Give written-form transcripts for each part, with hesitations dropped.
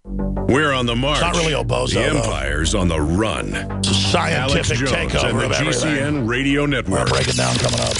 We're on the march. It's not really Obozo, The Empire's on the run. It's a scientific Alex Jones takeover and the of everything. GCN Radio We'll Network. break it down coming up.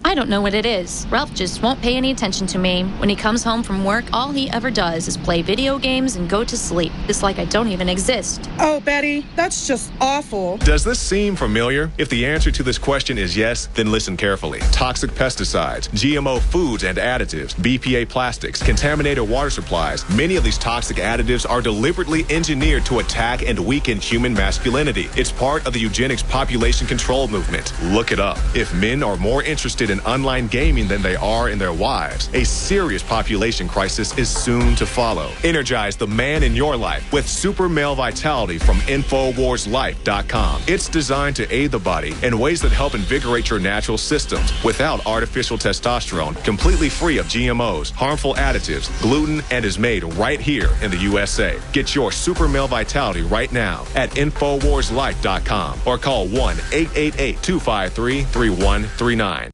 I don't know what it is. Ralph just won't pay any attention to me. When he comes home from work, all he ever does is play video games and go to sleep. It's like I don't even exist. Oh, Betty, that's just awful. Does this seem familiar? If the answer to this question is yes, then listen carefully. Toxic pesticides, GMO foods and additives, BPA plastics, contaminated water supplies. Many of these toxic additives are deliberately engineered to attack and weaken human masculinity. It's part of the eugenics population control movement. Look it up. If men are more interested in online gaming than they are in their wives, a serious population crisis is soon to follow. Energize the man in your life with Super Male Vitality from InfoWarsLife.com. It's designed to aid the body in ways that help invigorate your natural systems without artificial testosterone, completely free of GMOs, harmful additives, gluten, and is made right here in the USA. Get your Super Male Vitality right now at InfoWarsLife.com or call 1-888-253-3139.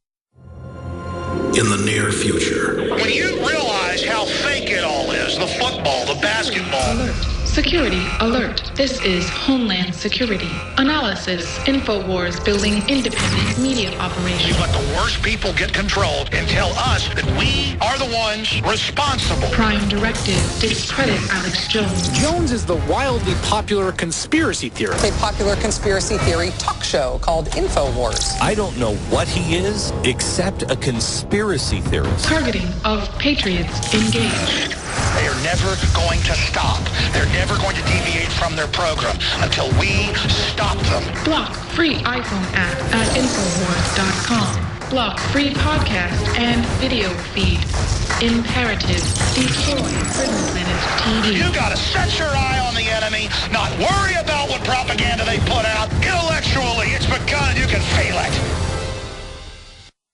In the near future. When you realize how fake it all is, the football, the basketball. Alert. Security alert. This is Homeland Security. Analysis. InfoWars building independent media You operation. let the worst people get controlled and tell us that we are the ones responsible. Prime directive. Discredit Alex Jones. Jones is the wildly popular conspiracy theorist. A popular conspiracy theory talk show called InfoWars. I don't know what he is, except a conspiracy theorist. Targeting of patriots engaged. They are never going to stop. They're never going to deviate from their program until we stop them. Block free iPhone app at Infowars.com. Block free podcast and video feed. Imperative. Destroy Prison Planet TV. You gotta set your eye on the enemy, not worry about what propaganda they put out. Intellectually, it's begun. You can feel it.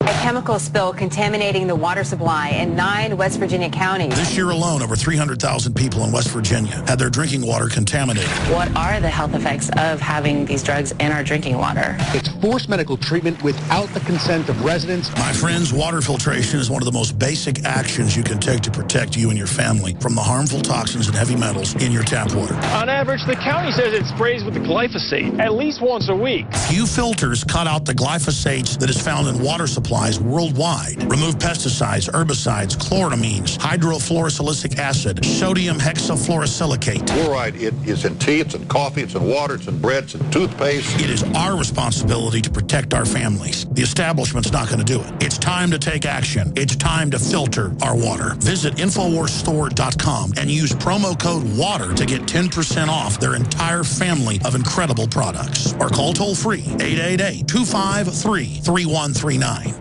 A chemical spill contaminating the water supply in 9 West Virginia counties. This year alone, over 300,000 people in West Virginia had their drinking water contaminated. What are the health effects of having these drugs in our drinking water? It's forced medical treatment without the consent of residents. My friends, water filtration is one of the most basic actions you can take to protect you and your family from the harmful toxins and heavy metals in your tap water. On average, the county says it sprays with the glyphosate at least once a week. Few filters cut out the glyphosates that is found in water supplies worldwide. Remove pesticides, herbicides, chloramines, hydrofluorosilicic acid, sodium hexafluorosilicate. Fluoride, it is in tea, it's in coffee, it's in water, it's in bread, it's in toothpaste. It is our responsibility to protect our families. The establishment's not going to do it. It's time to take action. It's time to filter our water. Visit InfoWarsStore.com and use promo code WATER to get 10% off their entire family of incredible products. Or call toll-free 888-253-3139.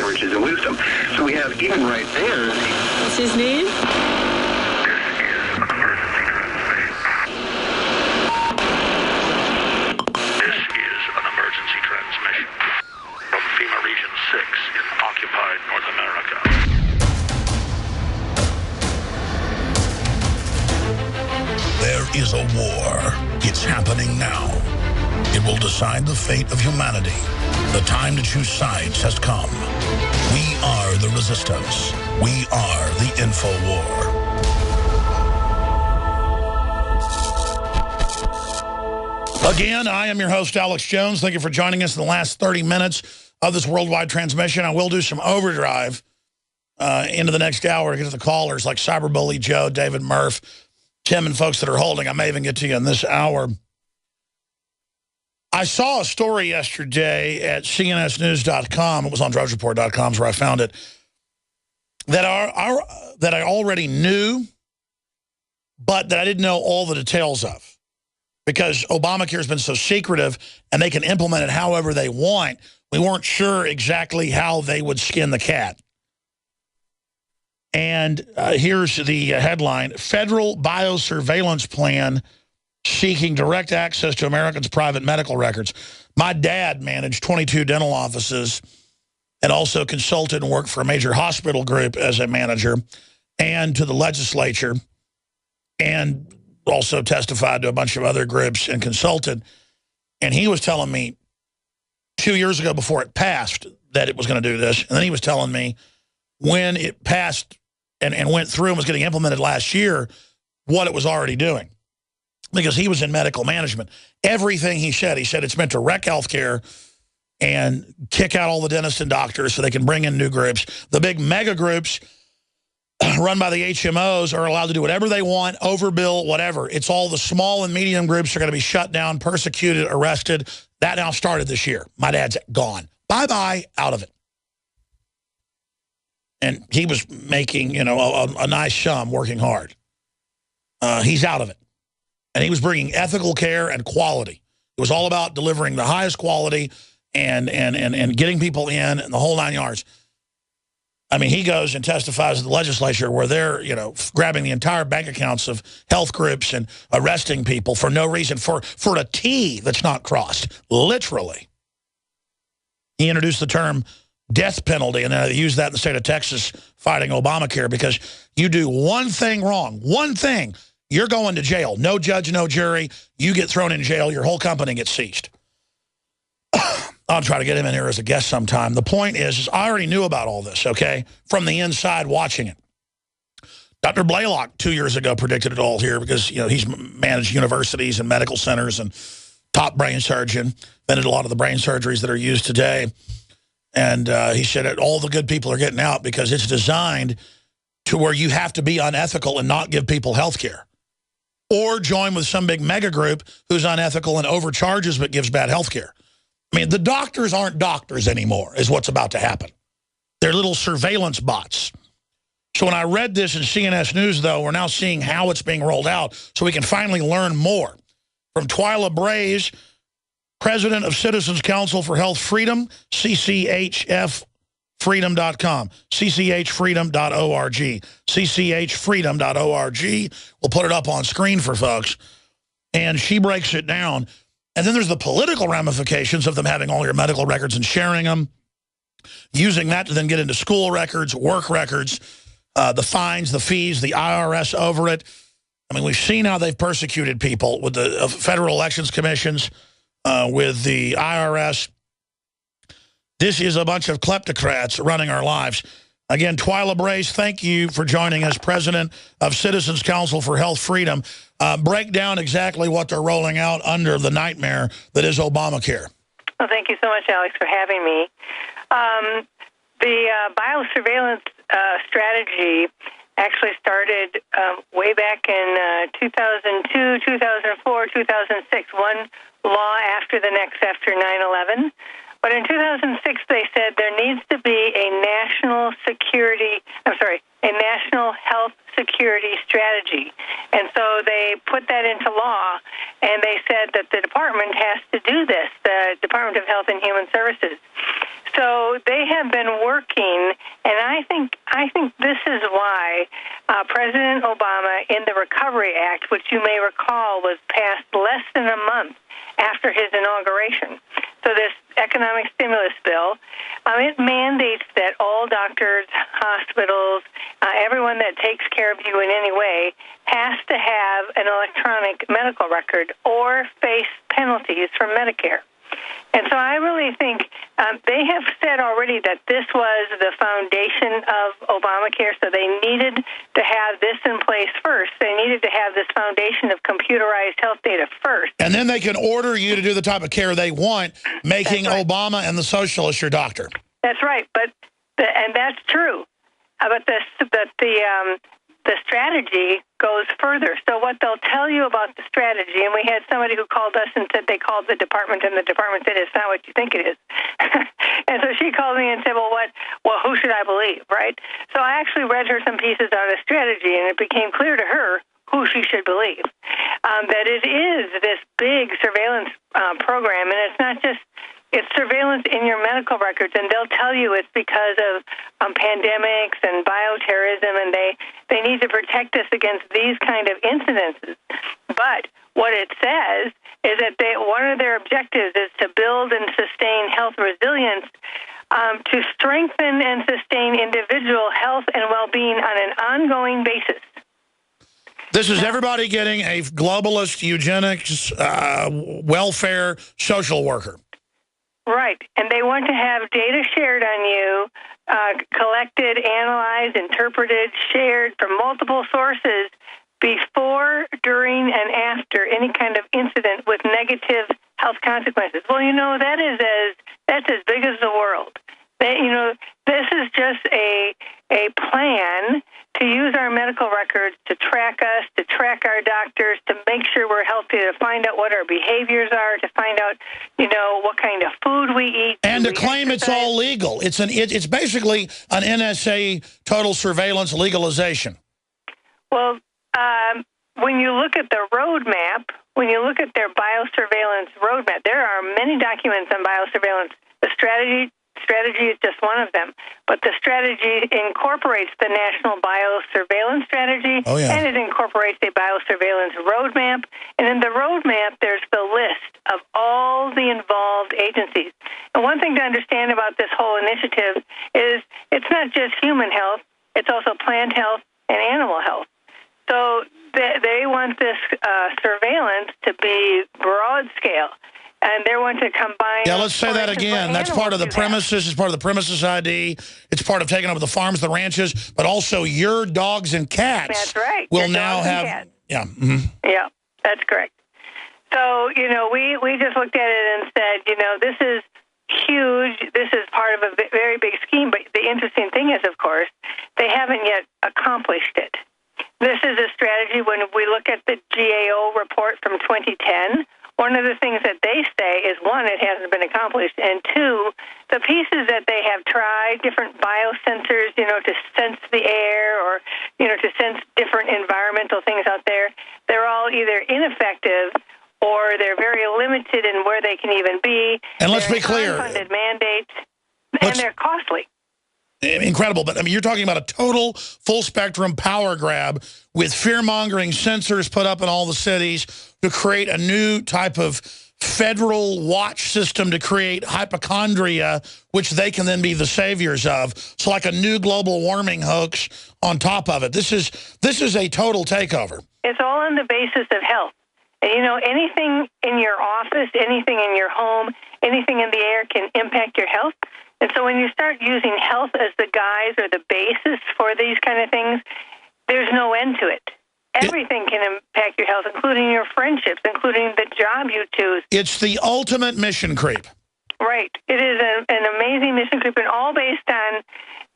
Riches and wisdom. So we have even right there. What's his name? This is an emergency transmission from FEMA Region 6 in occupied North America. There is a war. It's happening now. It will decide the fate of humanity. The time to choose sides has come. We are the resistance. We are the InfoWar. Again, I am your host, Alex Jones. Thank you for joining us in the last 30 minutes of this worldwide transmission. I will do some overdrive into the next hour to get to the callers like Cyberbully Joe, David Murph, Tim, and folks that are holding. I may even get to you in this hour. I saw a story yesterday at cnsnews.com. It was on drugsreport.com where I found it. That I already knew, but that I didn't know all the details of. Because Obamacare has been so secretive and they can implement it however they want, we weren't sure exactly how they would skin the cat. And here's the headline: Federal Biosurveillance Plan seeking direct access to Americans' private medical records. My dad managed 22 dental offices and also consulted and worked for a major hospital group as a manager and to the legislature, and also testified to a bunch of other groups and consulted. And he was telling me 2 years ago before it passed that it was going to do this. And then he was telling me when it passed and went through and was getting implemented last year, what it was already doing. Because he was in medical management. Everything he said it's meant to wreck healthcare and kick out all the dentists and doctors so they can bring in new groups. The big mega groups run by the HMOs are allowed to do whatever they want, overbill, whatever. It's all the small and medium groups are going to be shut down, persecuted, arrested. That now started this year. My dad's gone. Bye-bye, out of it. And he was making, you know, a nice sum working hard. He's out of it. And he was bringing ethical care and quality. It was all about delivering the highest quality and getting people in and the whole 9 yards. I mean, he goes and testifies at the legislature where they're, you know, grabbing the entire bank accounts of health groups and arresting people for no reason, for a T that's not crossed, literally. He introduced the term death penalty, and they used that in the state of Texas fighting Obamacare because you do one thing wrong, one thing, you're going to jail. No judge, no jury. You get thrown in jail. Your whole company gets seized. I'll try to get him in here as a guest sometime. The point is I already knew about all this, okay, from the inside watching it. Dr. Blaylock 2 years ago predicted it all here because, you know, he's managed universities and medical centers and top brain surgeon, invented a lot of the brain surgeries that are used today. And he said that all the good people are getting out because it's designed to where you have to be unethical and not give people health care. Or join with some big mega group who's unethical and overcharges but gives bad health care. I mean, the doctors aren't doctors anymore is what's about to happen. They're little surveillance bots. So when I read this in CNS News, though, we're now seeing how it's being rolled out so we can finally learn more. From Twyla Braze, president of Citizens Council for Health Freedom, CCHFreedom.com, CCHfreedom.org, CCHfreedom.org. We'll put it up on screen for folks. And she breaks it down. And then there's the political ramifications of them having all your medical records and sharing them, using that to then get into school records, work records, the fines, the fees, the IRS over it. I mean, we've seen how they've persecuted people with the federal elections commissions, with the IRS. This is a bunch of kleptocrats running our lives. Again, Twyla Braze, thank you for joining us, president of Citizens Council for Health Freedom. Break down exactly what they're rolling out under the nightmare that is Obamacare. Well, thank you so much, Alex, for having me. The biosurveillance strategy actually started way back in 2002, 2004, 2006, one law after the next after 9/11. But in 2006, they said there needs to be a national health security strategy. And so they put that into law, and they said that the department has to do this, the Department of Health and Human Services. So they have been working, and I think this is why President Obama, in the Recovery Act, which you may recall was passed less than a month after his inauguration. So this economic stimulus bill, it mandates that all doctors, hospitals, everyone that takes care of you in any way has to have an electronic medical record or face penalties from Medicare. And so I really think they have said already that this was the foundation of Obamacare, so they needed to have this in place first. They needed to have this foundation of computerized health data first. And then they can order you to do the type of care they want, making Obama and the socialists your doctor. That's right, and that's true. But the strategy goes further. So what they'll tell you about the strategy, and we had somebody who called us and said they called the department, and the department said it's not what you think it is. And so she called me and said, well, who should I believe, right? So I actually read her some pieces out of the strategy, and it became clear to her who she should believe. That it is this big surveillance program, and it's not just it's surveillance in your medical records, and they'll tell you it's because of pandemics and bioterrorism, and they need to protect us against these kind of incidences. But what it says is that one of their objectives is to build and sustain health resilience, to strengthen and sustain individual health and well-being on an ongoing basis. This is everybody getting a globalist, eugenics, welfare, social worker. Right, and they want to have data shared on you collected, analyzed, interpreted, shared from multiple sources before, during, and after any kind of incident with negative health consequences. Well, that's as big as the world. This is just a plan to use our medical records to track us, to track our doctors, to make sure we're healthy, to find out what our behaviors are, to find out, what kind of food we eat. And to claim it's all legal. It's basically an NSA total surveillance legalization. Well, when you look at the roadmap, when you look at their biosurveillance roadmap, there are many documents on biosurveillance. The strategy is just one of them. But the strategy incorporates the National Biosurveillance Strategy, and it incorporates a biosurveillance roadmap. And in the roadmap, there's the list of all the involved agencies. And one thing to understand about this whole initiative is it's not just human health, it's also plant health and animal health. So they want this surveillance to be broad scale. And they want to combine... Yeah, let's say that again. That's part of the premises. It's part of the premises ID. It's part of taking over the farms, the ranches, but also your dogs and cats. That's right. Will now have... Yeah. Mm-hmm. Yeah, that's correct. So, we just looked at it and said, this is huge. This is part of a very big scheme. But the interesting thing is, of course, they haven't yet accomplished it. This is a strategy. When we look at the GAO report from 2010, one of the things that they say is, one, it hasn't been accomplished, and two, the pieces that they have tried, different biosensors, to sense the air or, to sense different environmental things out there, they're all either ineffective or they're very limited in where they can even be. And let's be clear. Unfunded mandates, and they're costly. Incredible, but you're talking about a total full-spectrum power grab with fear-mongering sensors put up in all the cities to create a new type of federal watch system to create hypochondria, which they can then be the saviors of. So like a new global warming hoax on top of it. This is a total takeover. It's all on the basis of health. And, anything in your office, anything in your home, anything in the air can impact your health. And so when you start using health as the guise or the basis for these kind of things, there's no end to it. Everything can impact your health, including your friendships, including the job you choose. It's the ultimate mission creep. Right. It is an amazing mission creep, and all based on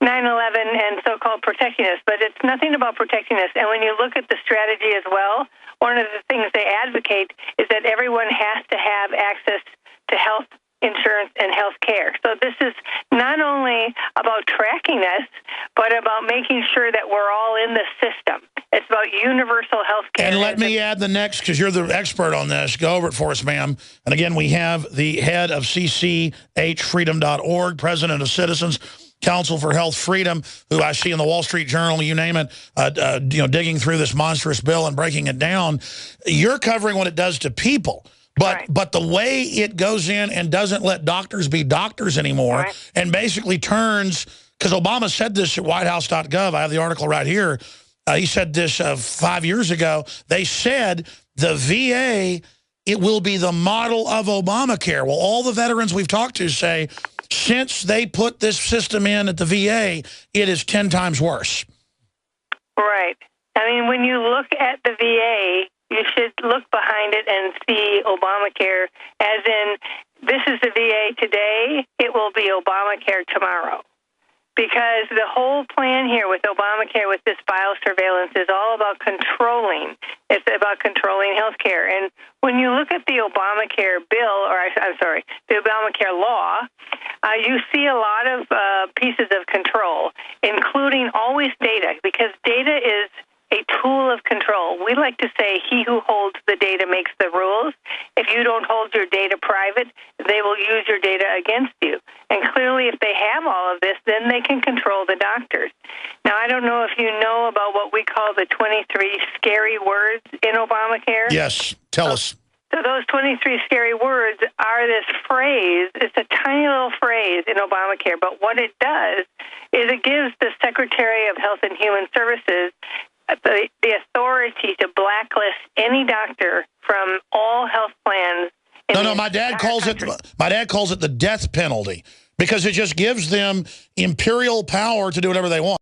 9/11 and so-called protecting us. But it's nothing about protecting us. And when you look at the strategy as well, one of the things they advocate is that everyone has to have access to health insurance and health care. So this is not only about tracking us, but about making sure that we're all in the system. It's about universal health care. And let me add the next, because you're the expert on this. Go over it for us, ma'am. And again, we have the head of CCHfreedom.org, president of Citizens Council for Health Freedom, who I see in the Wall Street Journal, you name it, digging through this monstrous bill and breaking it down. You're covering what it does to people. But the way it goes in and doesn't let doctors be doctors anymore and basically turns, because Obama said this at whitehouse.gov, I have the article right here, he said this 5 years ago, they said the VA, it will be the model of Obamacare. Well, all the veterans we've talked to say, since they put this system in at the VA, it is 10 times worse. Right. I mean, when you look at the VA, you should look behind it and see Obamacare as in, this is the VA today, it will be Obamacare tomorrow. Because the whole plan here with Obamacare, with this biosurveillance, is all about controlling. It's about controlling health care. And when you look at the Obamacare bill, or the Obamacare law, you see a lot of pieces of control, including always data, because data is a tool of control. We like to say he who holds the data makes the rules. If you don't hold your data private, they will use your data against you. And clearly, if they have all of this, then they can control the doctors. Now, I don't know if you know about what we call the 23 scary words in Obamacare. Yes, tell us. So those 23 scary words are this phrase. It's a tiny little phrase in Obamacare, but what it does is it gives the Secretary of Health and Human Services the authority to blacklist any doctor from all health plans. No, my dad calls it the death penalty. because it just gives them imperial power to do whatever they want.